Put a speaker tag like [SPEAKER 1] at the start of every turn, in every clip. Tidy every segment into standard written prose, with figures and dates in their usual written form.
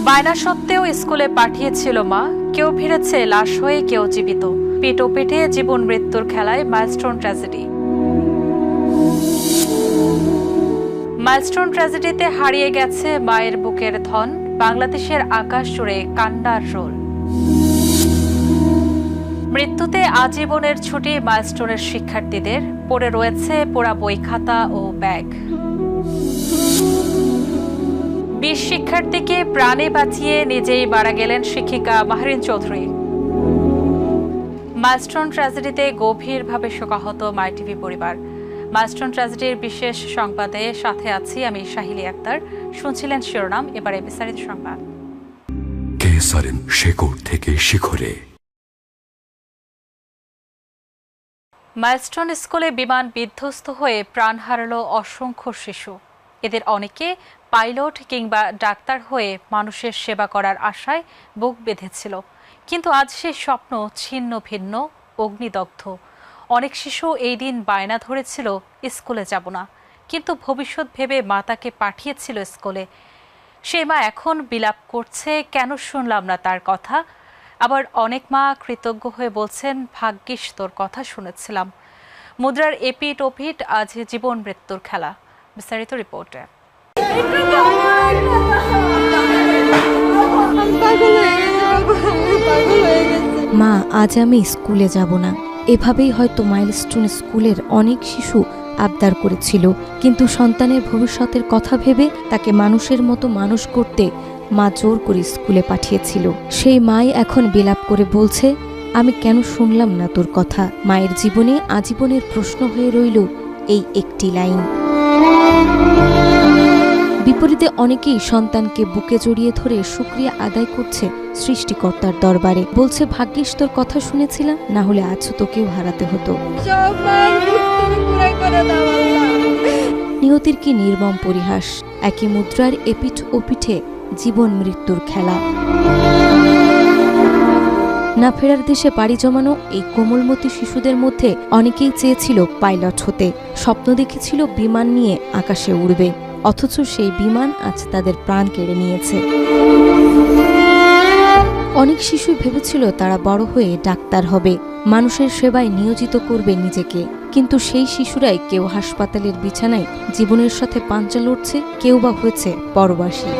[SPEAKER 1] বায়না সত্ত্বেও স্কুলে পাঠিয়েছিল মা। কেউ ফিরেছে লাশ হয়ে, কেউ জীবিত। পেটো পেটে জীবন মৃত্যুর খেলায় মাইলস্টোন ট্র্যাজেডি। মাইলস্টোন ট্র্যাজেডিতে হারিয়ে গেছে মায়ের বুকের ধন। বাংলাদেশের আকাশ জুড়ে কান্নার রোল। মৃত্যুতে আজীবনের ছুটি মাইলস্টোনের শিক্ষার্থীদের। পড়ে রয়েছে পোড়া বই, খাতা ও ব্যাগ। 20 শিক্ষার্থীকে প্রাণে বাঁচিয়ে নিজেই মারা গেলেন শিক্ষিকা মাহরিন চৌধুরী। মাইলস্টোন ট্র্যাজেডিতে গভীরভাবে শোকাহত মাই টিভি পরিবার। মাইলস্টোন ট্র্যাজেডির বিশেষ সংবাদে সাথে আছি আমি শাহিলি আক্তার। শুনছিলেন শিরোনাম, এবারে বিস্তারিত সংবাদ।
[SPEAKER 2] শেকড় থেকে শিখরে।
[SPEAKER 1] মাইলস্টোন স্কুলে বিমান বিধ্বস্ত হয়ে প্রাণ হারালো অসংখ্য শিশু। এদের অনেকে পাইলট কিংবা ডাক্তার হয়ে মানুষের সেবা করার আশায় বুক বেঁধেছিল, কিন্তু আজ সেই স্বপ্ন ছিন্ন ভিন্ন, অগ্নিদগ্ধ। অনেক শিশু এই দিন বায়না ধরেছিল স্কুলে যাব না, কিন্তু ভবিষ্যৎ ভেবে মা তাকে পাঠিয়েছিল স্কুলে। সেই মা এখন বিলাপ করছে, কেন শুনলাম না তার কথা। আবার অনেক মা কৃতজ্ঞ হয়ে বলছেন, ভাগ্যিস তোর কথা শুনেছিলাম। মুদ্রার এপিট ওপিট আজ জীবন মৃত্যুর খেলা। বিস্তারিত রিপোর্টে।
[SPEAKER 3] মা, আজ আমি স্কুলে যাব না। এভাবেই হয়তো মাইলস্টোন স্কুলের অনেক শিশু আবদার করেছিল, কিন্তু সন্তানের ভবিষ্যতের কথা ভেবে তাকে মানুষের মতো মানুষ করতে মা জোর করে স্কুলে পাঠিয়েছিল। সেই মাই এখন বিলাপ করে বলছে, আমি কেন শুনলাম না তোর কথা। মায়ের জীবনে আজীবনের প্রশ্ন হয়ে রইল এই একটি লাইন। বিপরীতে অনেকেই সন্তানকে বুকে জড়িয়ে ধরে শুকরিয়া আদায় করছে সৃষ্টিকর্তার দরবারে। বলছে, ভাগ্যিস তোর কথা শুনেছিলাম, না হলে আজ তোকেও হারাতে হতো। নিয়তির কি নির্মম পরিহাস। একই মুদ্রার এপিঠ ওপিঠে জীবন মৃত্যুর খেলা। না ফেরার দেশে পাড়ি জমানো এই কোমলমতি শিশুদের মধ্যে অনেকেই চেয়েছিল পাইলট হতে। স্বপ্ন দেখেছিল বিমান নিয়ে আকাশে উড়বে, অথচ সেই বিমান আজ তাদের প্রাণ কেড়ে নিয়েছে। অনেক শিশুই ভেবেছিল তারা বড় হয়ে ডাক্তার হবে, মানুষের সেবায় নিয়োজিত করবে নিজেকে। কিন্তু সেই শিশুরাই কেউ হাসপাতালের বিছানায় জীবনের সাথে পাঞ্জা লড়ছে, কেউ বা হয়েছে পরবাসী।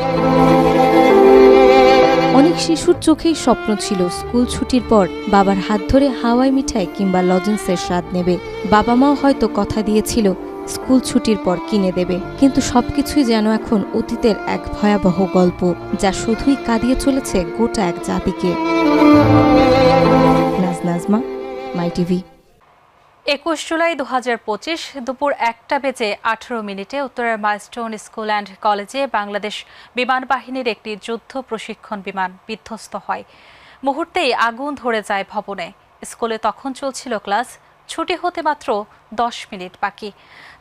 [SPEAKER 3] অনেক শিশুর চোখেই স্বপ্ন ছিল স্কুল ছুটির পর বাবার হাত ধরে হাওয়াই মিঠাই কিংবা লজেন্সের স্বাদ নেবে। বাবা মাও হয়তো কথা দিয়েছিল স্কুল ছুটির পর কিনে দেবে, কিন্তু সবকিছুই যেন এখন অতীতের এক ভয়াবহ গল্প, যা শুধুই কাঁদিয়ে চলেছে গোটা এক জাতিকে। নাজমা, মাই টিভি।
[SPEAKER 1] 21 জুলাই 2025 দুপুর 1:18 উত্তরের মাইলস্টোন স্কুল অ্যান্ড কলেজে বাংলাদেশ বিমান বাহিনীর একটি যুদ্ধ প্রশিক্ষণ বিমান বিধ্বস্ত হয়। মুহূর্তেই আগুন ধরে যায় ভবনে। স্কুলে তখন চলছিল ক্লাস, ছুটি হতে মাত্র 10 মিনিট বাকি।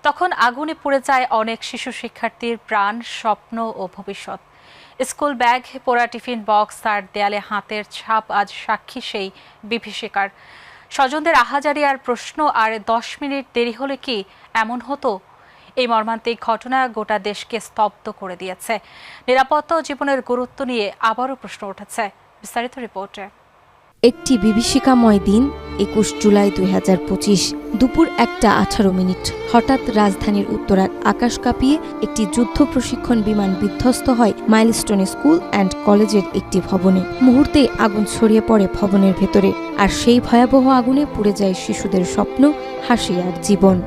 [SPEAKER 1] তখন আগুনে পুড়ে যায় অনেক শিশু শিক্ষার্থীর প্রাণ, স্বপ্ন ও ভবিষ্যৎ। স্কুল ব্যাগ, পোড়া টিফিন বক্স, তার দেয়ালে হাতের ছাপ আজ সাক্ষী সেই বিভীষিকার। স্বজনদের আহাজারি আর প্রশ্ন, আর 10 মিনিট দেরি হলে কি এমন হতো? এই মর্মান্তিক ঘটনা গোটা দেশকে স্তব্ধ করে দিয়েছে। নিরাপত্তা ও জীবনের গুরুত্ব নিয়ে আবারও প্রশ্ন উঠেছে। বিস্তারিত রিপোর্টে।
[SPEAKER 3] একটি বিভীষিকাময় দিন 21 জুলাই 2025 দুপুর 1:18। হঠাৎ রাজধানীর উত্তরার আকাশ কাঁপিয়ে একটি যুদ্ধ প্রশিক্ষণ বিমান বিধ্বস্ত হয় মাইলস্টোন স্কুল অ্যান্ড কলেজের একটি ভবনে। মুহূর্তেই আগুন ছড়িয়ে পড়ে ভবনের ভেতরে, আর সেই ভয়াবহ আগুনে পুড়ে যায় শিশুদের স্বপ্ন, হাসি আর জীবন।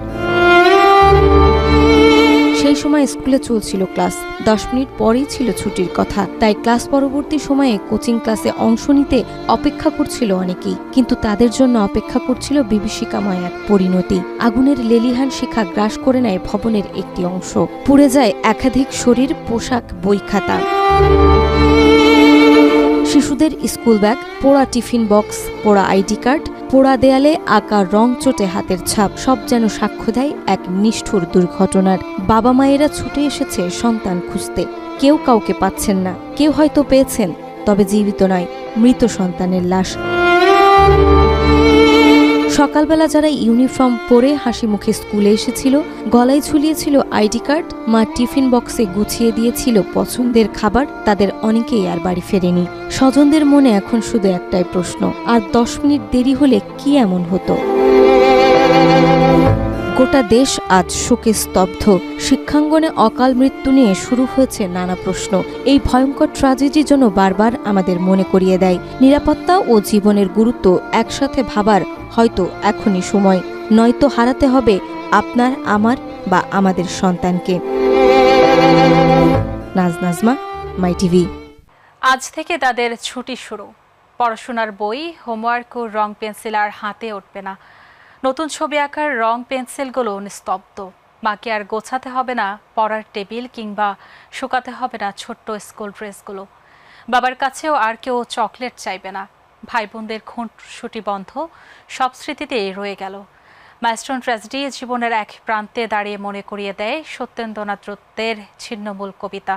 [SPEAKER 3] সেই সময় স্কুলে চলছিল ক্লাস, 10 মিনিট পরেই ছিল ছুটির কথা। তাই ক্লাস পরবর্তী সময়ে কোচিং ক্লাসে অংশ নিতে অপেক্ষা করছিল অনেকেই, কিন্তু তাদের জন্য অপেক্ষা করছিল বিভীষিকাময় এক পরিণতি। আগুনের লেলিহান শিখা গ্রাস করে নেয় ভবনের একটি অংশ, পুড়ে যায় একাধিক শরীর, পোশাক, বই, খাতা। শিশুদের স্কুল ব্যাগ, পোড়া টিফিন বক্স, পোড়া আইডি কার্ড, পোড়া দেয়ালে আঁকা রং চটে হাতের ছাপ, সব যেন সাক্ষ্য দেয় এক নিষ্ঠুর দুর্ঘটনার। বাবা মায়েরা ছুটে এসেছে সন্তান খুঁজতে, কেউ কাউকে পাচ্ছেন না, কেউ হয়তো পেয়েছেন, তবে জীবিত নয়, মৃত সন্তানের লাশ। সকালবেলা যারা ইউনিফর্ম পরে হাসি মুখে স্কুলে এসেছিল, গলায় ঝুলিয়েছিল আইডি কার্ড, মা টিফিন বক্সে গুছিয়ে দিয়েছিল পছন্দের খাবার, তাদের অনেকেই আর বাড়ি ফেরেনি। স্বজনদের মনে এখন শুধু একটাই প্রশ্ন, আর 10 মিনিট দেরি হলে কি এমন হতো? গোটা দেশ আজ শোকে স্তব্ধ। শিক্ষাঙ্গনে অকাল মৃত্যু নিয়ে শুরু হয়েছে নানা প্রশ্ন। এই ভয়ঙ্কর ট্র্যাজেডি যেন বারবার আমাদের মনে করিয়ে দেয়, নিরাপত্তা ও জীবনের গুরুত্ব একসাথে ভাবার হয়তো এখনই সময়, নয়তো হারাতে হবে আপনার, আমার বা আমাদের সন্তানকে। নাজমা, মাই টিভি।
[SPEAKER 1] আজ থেকে তাদের ছুটি শুরু। পড়াশোনার বই, হোমওয়ার্ক ও রং পেন্সিল আর হাতে উঠবে না। নতুন ছবি আঁকার রং পেন্সিলগুলো নিস্তব্ধ। মাকে আর গোছাতে হবে না পড়ার টেবিল, কিংবা শুকাতে হবে না ছোট্ট স্কুল ড্রেসগুলো। বাবার কাছেও আর কেউ চকলেট চাইবে না। ভাই বোনদের খুনসুটি বন্ধ, সব স্মৃতিতেই রয়ে গেল। মাইলস্টোন ট্র্যাজেডি জীবনের এক প্রান্তে দাঁড়িয়ে মনে করিয়ে দেয় সত্যেন্দ্রনাথ দত্তের ছিন্নমূল কবিতা।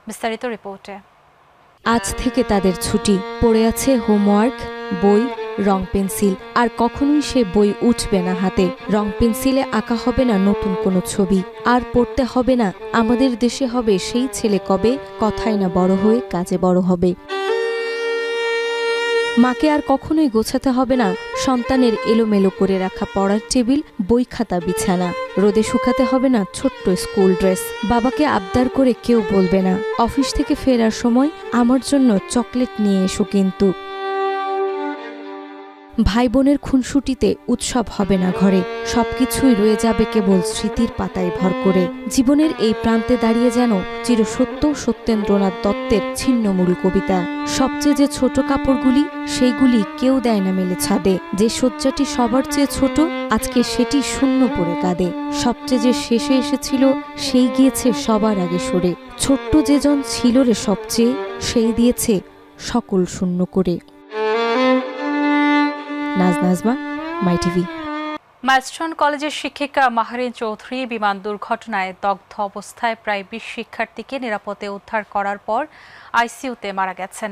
[SPEAKER 1] বিস্তারিত রিপোর্টে।
[SPEAKER 3] আজ থেকে তাদের ছুটি। পড়ে আছে হোমওয়ার্ক, বই, রং পেন্সিল, আর কখনোই সে বই উঠবে না হাতে। রং পেন্সিলে আঁকা হবে না নতুন কোনো ছবি, আর পড়তে হবে না আমাদের দেশে হবে সেই ছেলে কবে, কথায় না বড় হয়ে কাজে বড় হবে। মাকে আর কখনোই গোছাতে হবে না সন্তানের এলোমেলো করে রাখা পড়ার টেবিল, বই খাতা, বিছানা। রোদে শুকাতে হবে না ছোট্ট স্কুল ড্রেস। বাবাকে আবদার করে কেউ বলবে না, অফিস থেকে ফেরার সময় আমার জন্য চকলেট নিয়ে এসো। কিন্তু ভাই বোনের খুনসুটিতে উৎসব হবে না ঘরে, সবকিছুই রয়ে যাবে কেবল স্মৃতির পাতায় ভর করে। জীবনের এই প্রান্তে দাঁড়িয়ে যেন চিরসত্য সত্যেন্দ্রনাথ দত্তের ছিন্নমূল কবিতা। সবচেয়ে যে ছোট কাপড়গুলি, সেইগুলি কেউ দেয় না মেলে ছাদে। যে শয্যাটি সবার চেয়ে ছোট, আজকে সেটি শূন্য পড়ে কাঁদে। সবচেয়ে যে শেষে এসেছিল, সেই গিয়েছে সবার আগে সরে। ছোট্ট যেজন ছিল রে সবচেয়ে, সেই দিয়েছে সকল শূন্য করে। নাজমা, মাই টিভি।
[SPEAKER 1] মাইলস্টোন কলেজের শিক্ষিকা মাহরিন চৌধুরী বিমান দুর্ঘটনায় দগ্ধ অবস্থায় প্রায় 20 শিক্ষার্থীকে নিরাপদে উদ্ধার করার পর আইসিইউতে মারা গেছেন।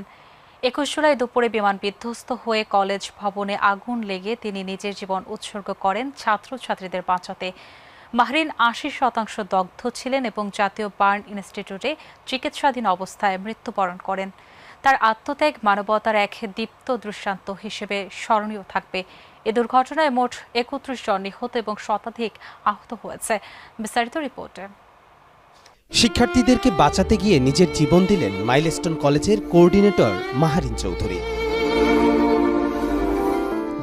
[SPEAKER 1] 21 জুলাই দুপুরে বিমান বিধ্বস্ত হয়ে কলেজ ভবনে আগুন লেগে তিনি নিজের জীবন উৎসর্গ করেন ছাত্রছাত্রীদের বাঁচাতে। মাহরিন 80% দগ্ধ ছিলেন এবং জাতীয় বার্ন ইনস্টিটিউটে চিকিৎসাধীন অবস্থায় মৃত্যুবরণ করেন। তার আত্মত্যাগ মানবতার এক দীপ্ত দৃষ্টান্ত হিসেবে স্মরণীয় থাকবে। এ দুর্ঘটনায় মোট 31 জন নিহত এবং শতাধিক আহত হয়েছে। বিস্তারিত রিপোর্টে।
[SPEAKER 2] শিক্ষার্থীদেরকে বাঁচাতে গিয়ে নিজের জীবন দিলেন মাইলস্টোন কলেজের কোঅর্ডিনেটর মাহরিন চৌধুরী।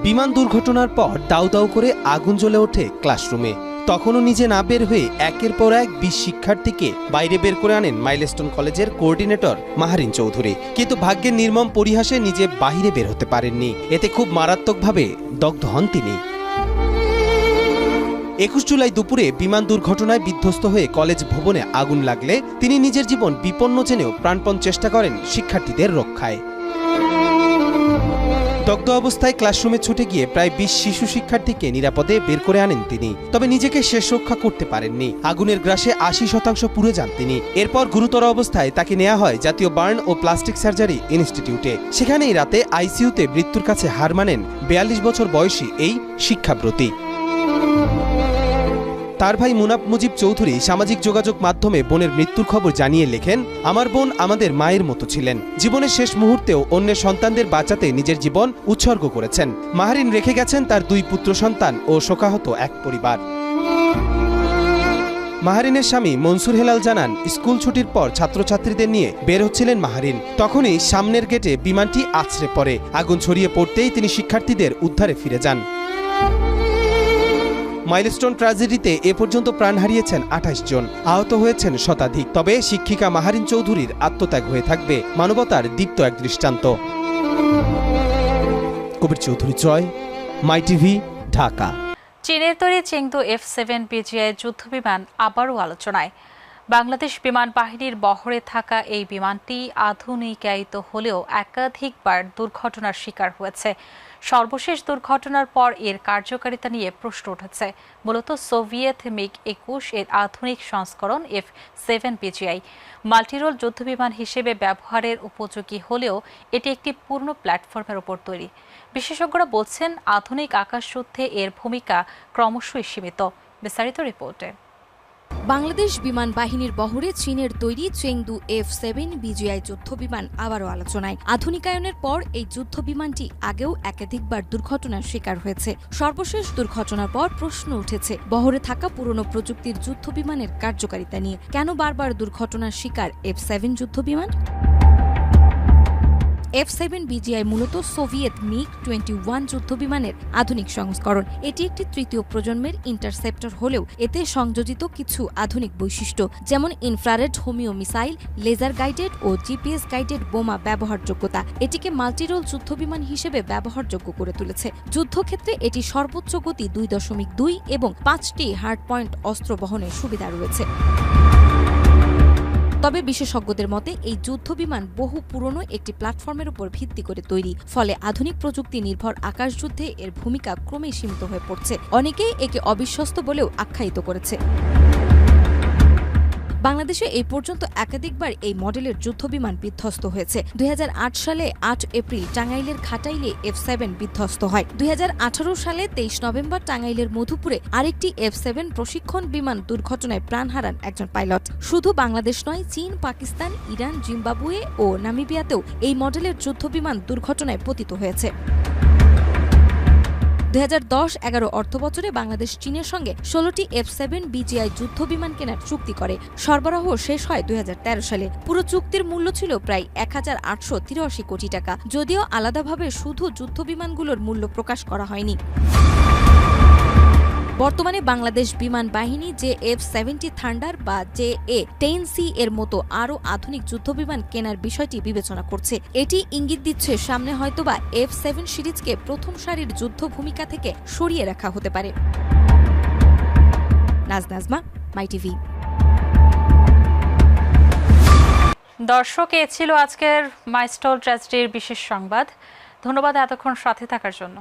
[SPEAKER 2] বিমান দুর্ঘটনার পর দাউ দাউ করে আগুন জ্বলে ওঠে ক্লাসরুমে। তখনও নিজে না বের হয়ে একের পর এক 20 শিক্ষার্থীকে বাইরে বের করে আনেন মাইলস্টোন কলেজের কোঅর্ডিনেটর মাহরিন চৌধুরী। কিন্তু ভাগ্যের নির্মম পরিহাসে নিজে বাহিরে বের হতে পারেননি। এতে খুব মারাত্মকভাবে দগ্ধ হন তিনি। 21 জুলাই দুপুরে বিমান দুর্ঘটনায় বিধ্বস্ত হয়ে কলেজ ভবনে আগুন লাগলে তিনি নিজের জীবন বিপন্ন জেনেও প্রাণপণ চেষ্টা করেন শিক্ষার্থীদের রক্ষায়। দগ্ধ অবস্থায় ক্লাসরুমে ছুটে গিয়ে প্রায় 20 শিশু শিক্ষার্থীকে নিরাপদে বের করে আনেন তিনি। তবে নিজেকে শেষ রক্ষা করতে পারেননি। আগুনের গ্রাসে 80% পুড়ে যান তিনি। এরপর গুরুতর অবস্থায় তাকে নেওয়া হয় জাতীয় বার্ন ও প্লাস্টিক সার্জারি ইনস্টিটিউটে। সেখানেই রাতে আইসিইউতে মৃত্যুর কাছে হার মানেন 42 বছর বয়সী এই শিক্ষাব্রতী। তার ভাই মুনাফ মুজিব চৌধুরী সামাজিক যোগাযোগ মাধ্যমে বোনের মৃত্যুর খবর জানিয়ে লেখেন, আমার বোন আমাদের মায়ের মতো ছিলেন। জীবনের শেষ মুহূর্তেও অন্যের সন্তানদের বাঁচাতে নিজের জীবন উৎসর্গ করেছেন। মাহরিন রেখে গেছেন তার 2 পুত্র সন্তান ও শোকাহত এক পরিবার। মাহরিনের স্বামী মনসুর হেলাল জানান, স্কুল ছুটির পর ছাত্রছাত্রীদের নিয়ে বের হচ্ছিলেন মাহরিন। তখনই সামনের গেটে বিমানটি আছড়ে পড়ে। আগুন ছড়িয়ে পড়তেই তিনি শিক্ষার্থীদের উদ্ধারে ফিরে যান। মাইলস্টোন ট্র্যাজেডিতে এ পর্যন্ত প্রাণ হারিয়েছেন 28 জন, আহত হয়েছেন শতাধিক। তবে শিক্ষিকা মাহরিন চৌধুরীর আত্মত্যাগ হয়ে থাকবে মানবতার দীপ্ত এক দৃষ্টান্ত। কবির চৌধুরী জয়, মাই টিভি, ঢাকা।
[SPEAKER 1] চীনের তৈরি চেংদু F-7 বিজিআই যুদ্ধবিমান আবারও আলোচনায়। বাংলাদেশ বিমান বাহিনীর বহরে থাকা এই বিমানটি আধুনিকায়িত হলেও একাধিকবার দুর্ঘটনার শিকার হয়েছে। সর্বশেষ দুর্ঘটনার পর এর কার্যকারিতা নিয়ে প্রশ্ন উঠেছে। মূলত সোভিয়েত মিগ-21 এর আধুনিক সংস্করণ F-7 মাল্টিরোল যুদ্ধবিমান হিসেবে ব্যবহারের উপযোগী হলেও এটি একটি পূর্ণ প্ল্যাটফর্মের উপর তৈরি। বিশেষজ্ঞরা বলছেন, আধুনিক আকাশযুদ্ধে এর ভূমিকা ক্রমশই সীমিত। বিস্তারিত রিপোর্টে।
[SPEAKER 3] বাংলাদেশ বিমান বাহিনীর বহরে চীনের তৈরি চেংদু F-7 বিজিআই যুদ্ধবিমান আবারও আলোচনায়। আধুনিকায়নের পর এই যুদ্ধবিমানটি আগেও একাধিকবার দুর্ঘটনার শিকার হয়েছে। সর্বশেষ দুর্ঘটনার পর প্রশ্ন উঠেছে বহরে থাকা পুরনো প্রযুক্তির যুদ্ধবিমানের কার্যকারিতা নিয়ে। কেন বারবার দুর্ঘটনার শিকার F-7 যুদ্ধবিমান? F-7 বিজিআই মূলত সোভিয়েত মিগ-21 যুদ্ধবিমানের আধুনিক সংস্করণ। এটি একটি তৃতীয় প্রজন্মের ইন্টারসেপ্টর হলেও এতে সংযোজিত কিছু আধুনিক বৈশিষ্ট্য, যেমন infrared homing missile, laser guided ও জিপিএস গাইডেড বোমা ব্যবহারযোগ্যতা এটিকে মাল্টিরোল যুদ্ধবিমান হিসেবে ব্যবহারযোগ্য করে তুলেছে। যুদ্ধক্ষেত্রে এটি সর্বোচ্চ গতি 2.2 এবং 5টি হার্ড পয়েন্ট অস্ত্র বহনের সুবিধা রয়েছে। তবে বিশেষজ্ঞদের মতে এই যুদ্ধবিমান বহু পুরনো একটি প্ল্যাটফর্মের উপর ভিত্তি করে তৈরি, ফলে আধুনিক প্রযুক্তি নির্ভর আকাশযুদ্ধে এর ভূমিকা ক্রমেই সীমিত হয়ে পড়ছে। অনেকেই একে অবিশ্বস্ত বলেও আখ্যায়িত করেছে। বাংলাদেশে এই পর্যন্ত একাধিকবার এই মডেলের যুদ্ধবিমান বিধ্বস্ত হয়েছে। 2008 সালে 8 এপ্রিল টাঙ্গাইলের ঘাটাইলে F-7 বিধ্বস্ত হয়। 2018 সালে 23 নভেম্বর টাঙ্গাইলের মধুপুরে আরেকটি F-7 প্রশিক্ষণ বিমান দুর্ঘটনায় প্রাণ হারান একজন পাইলট। শুধু বাংলাদেশ নয়, চীন, পাকিস্তান, ইরান, জিম্বাবুয়ে ও নামিবিয়াতেও এই মডেলের যুদ্ধবিমান দুর্ঘটনায় পতিত হয়েছে। 2010-11 অর্থবছরে বাংলাদেশ চীনের সঙ্গে 16টি F-7 বিজিআই যুদ্ধবিমান কেনার চুক্তি করে। সরবরাহ শেষ হয় 2013 সালে। পুরো চুক্তির মূল্য ছিল প্রায় 1883 কোটি টাকা, যদিও আলাদাভাবে শুধু যুদ্ধবিমানগুলোর মূল্য প্রকাশ করা হয়নি। বর্তমানে বাংলাদেশ বিমান বাহিনী যে F-70 থান্ডার বা JA-10C এর মতো আরও আধুনিক যুদ্ধবিমান কেনার বিষয়টি বিবেচনা করছে। এটি ইঙ্গিত দিচ্ছে সামনে হয়তোবা F-7 সিরিজকে প্রথম সারির যুদ্ধ ভূমিকা থেকে সরিয়ে রাখা হতে পারে। নাজমা, মাইটিভি।
[SPEAKER 1] দর্শক, এ ছিল আজকের মাইলস্টোন ট্র্যাজেডির বিশেষ সংবাদ। ধন্যবাদ এতক্ষণ সাথে থাকার জন্য।